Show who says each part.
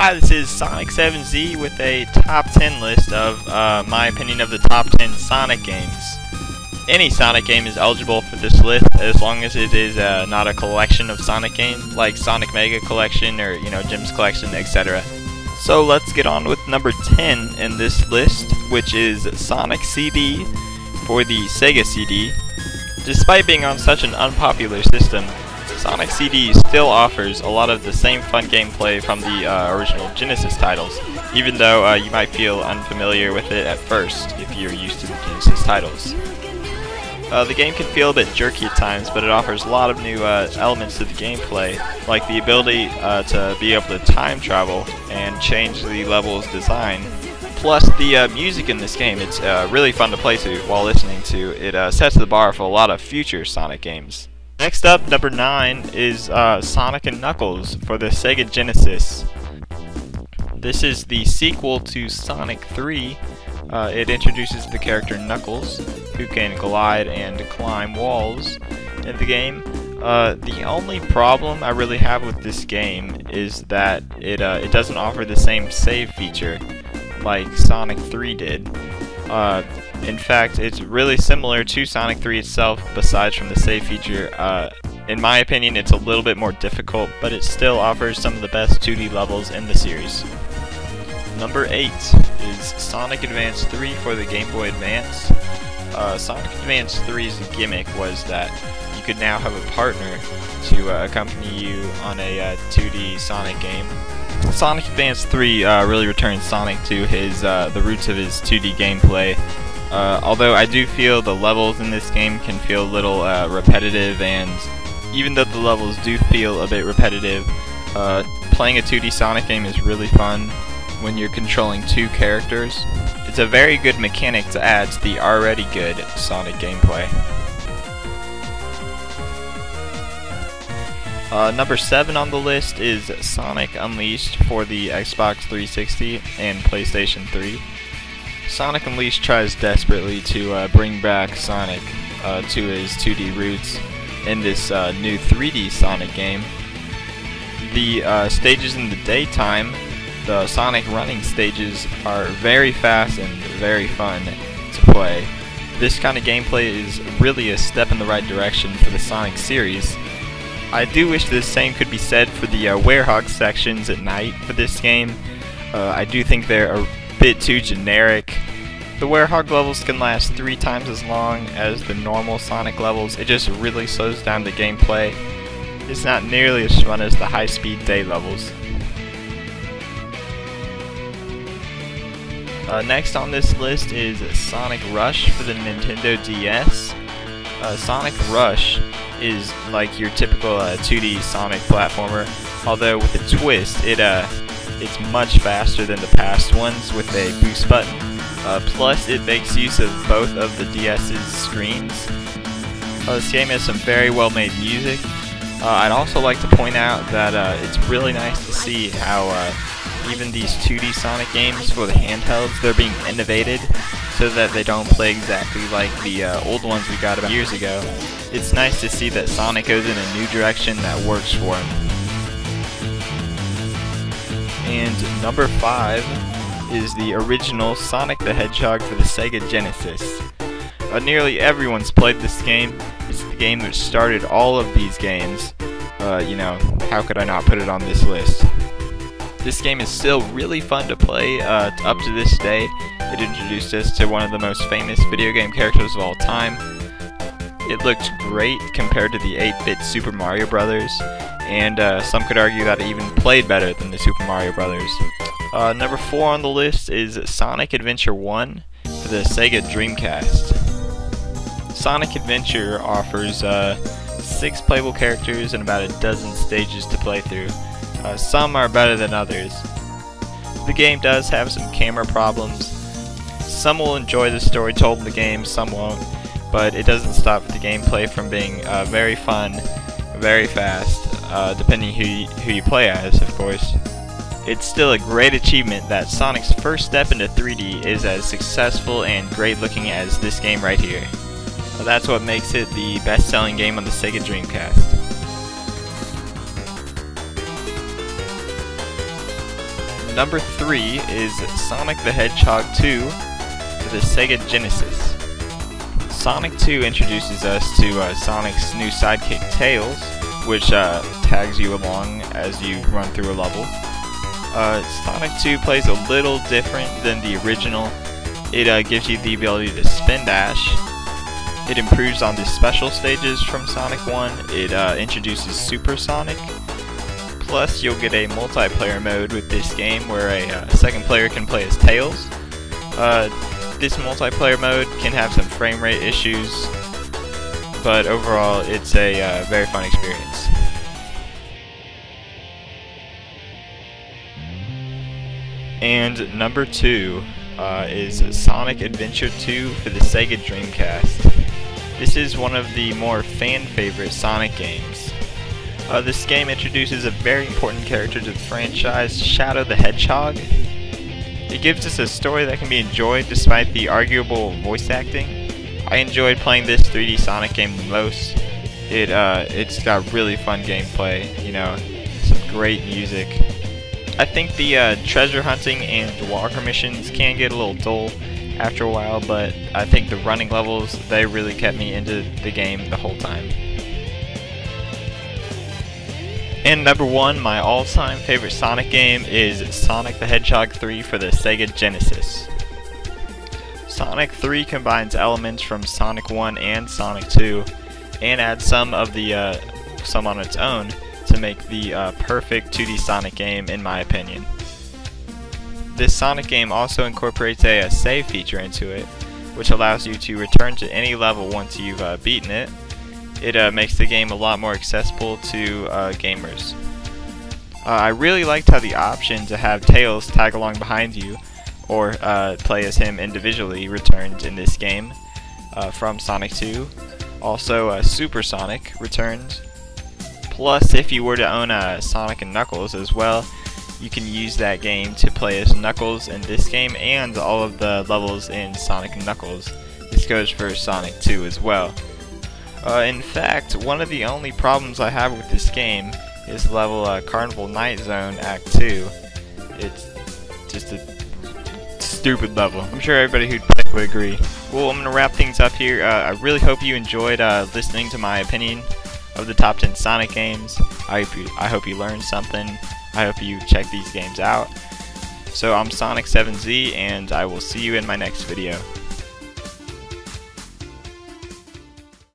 Speaker 1: Hi, this is Sonic7Z with a top 10 list of my opinion of the top 10 Sonic games. Any Sonic game is eligible for this list as long as it is not a collection of Sonic games like Sonic Mega Collection or Jim's Collection, etc. So let's get on with number 10 in this list, which is Sonic CD for the Sega CD. Despite being on such an unpopular system, Sonic CD still offers a lot of the same fun gameplay from the original Genesis titles, even though you might feel unfamiliar with it at first if you're used to the Genesis titles. The game can feel a bit jerky at times, but it offers a lot of new elements to the gameplay, like the ability to be able to time travel and change the level's design. Plus, the music in this game, it's really fun to play to while listening to. It sets the bar for a lot of future Sonic games. Next up, number 9 is Sonic & Knuckles for the Sega Genesis. This is the sequel to Sonic 3. It introduces the character Knuckles, who can glide and climb walls in the game. The only problem I really have with this game is that it doesn't offer the same save feature like Sonic 3 did. In fact, it's really similar to Sonic 3 itself, besides from the save feature. In my opinion, it's a little bit more difficult, but it still offers some of the best 2D levels in the series. Number 8 is Sonic Advance 3 for the Game Boy Advance. Sonic Advance 3's gimmick was that you could now have a partner to accompany you on a 2D Sonic game. Sonic Advance 3 really returns Sonic to the roots of his 2D gameplay. Although I do feel the levels in this game can feel a little repetitive, and even though the levels do feel a bit repetitive, playing a 2D Sonic game is really fun when you're controlling two characters. It's a very good mechanic to add to the already good Sonic gameplay. Number 7 on the list is Sonic Unleashed for the Xbox 360 and PlayStation 3. Sonic Unleashed tries desperately to bring back Sonic to his 2D roots in this new 3D Sonic game. The stages in the daytime, the Sonic running stages, are very fast and very fun to play. This kind of gameplay is really a step in the right direction for the Sonic series. I do wish the same could be said for the Werehog sections at night for this game. I do think they're a bit too generic. The Werehog levels can last 3 times as long as the normal Sonic levels. It just really slows down the gameplay. It's not nearly as fun as the high-speed day levels. Next on this list is Sonic Rush for the Nintendo DS. Sonic Rush is like your typical 2D Sonic platformer, although with a twist, it's much faster than the past ones with a boost button. Plus, it makes use of both of the DS's screens. This game has some very well-made music. I'd also like to point out that it's really nice to see how even these 2D Sonic games for the handhelds, they're being innovated so that they don't play exactly like the old ones we got about years ago. It's nice to see that Sonic goes in a new direction that works for him. And number 5 is the original Sonic the Hedgehog for the Sega Genesis. Nearly everyone's played this game. It's the game that started all of these games. How could I not put it on this list? This game is still really fun to play up to this day. It introduced us to one of the most famous video game characters of all time. It looked great compared to the 8-bit Super Mario Brothers, and some could argue that it even played better than the Super Mario Brothers. Number 4 on the list is Sonic Adventure 1 for the Sega Dreamcast. Sonic Adventure offers 6 playable characters and about a dozen stages to play through. Some are better than others. The game does have some camera problems. Some will enjoy the story told in the game, some won't, but it doesn't stop the gameplay from being very fun, very fast, depending who you play as, of course. It's still a great achievement that Sonic's first step into 3D is as successful and great looking as this game right here. That's what makes it the best-selling game on the Sega Dreamcast. number 3 is Sonic the Hedgehog 2 for the Sega Genesis. Sonic 2 introduces us to Sonic's new sidekick Tails, which tags you along as you run through a level. Sonic 2 plays a little different than the original. It gives you the ability to spin dash. It improves on the special stages from Sonic 1. It introduces Super Sonic. Plus, you'll get a multiplayer mode with this game where a second player can play as Tails. This multiplayer mode can have some frame rate issues, but overall it's a very fun experience. And number 2 is Sonic Adventure 2 for the Sega Dreamcast. This is one of the more fan-favorite Sonic games. This game introduces a very important character to the franchise, Shadow the Hedgehog. It gives us a story that can be enjoyed despite the arguable voice acting. I enjoyed playing this 3D Sonic game the most. It's got really fun gameplay, you know, some great music. I think the treasure hunting and walker missions can get a little dull after a while, but I think the running levels, they really kept me into the game the whole time. And number 1, my all-time favorite Sonic game is Sonic the Hedgehog 3 for the Sega Genesis. Sonic 3 combines elements from Sonic 1 and Sonic 2, and adds some on its own to make the perfect 2D Sonic game, in my opinion. This Sonic game also incorporates a save feature into it, which allows you to return to any level once you've beaten it. It makes the game a lot more accessible to gamers. I really liked how the option to have Tails tag along behind you, or play as him individually, returned in this game from Sonic 2. Also, Super Sonic returned. Plus, if you were to own Sonic and Knuckles as well, you can use that game to play as Knuckles in this game and all of the levels in Sonic and Knuckles. This goes for Sonic 2 as well. In fact, one of the only problems I have with this game is level Carnival Night Zone Act 2. It's just a stupid level. I'm sure everybody who'd play would agree. Well, I'm going to wrap things up here. I really hope you enjoyed listening to my opinion of the top 10 Sonic games. I hope you learned something. I hope you check these games out. So I'm Sonic7Z, and I will see you in my next video.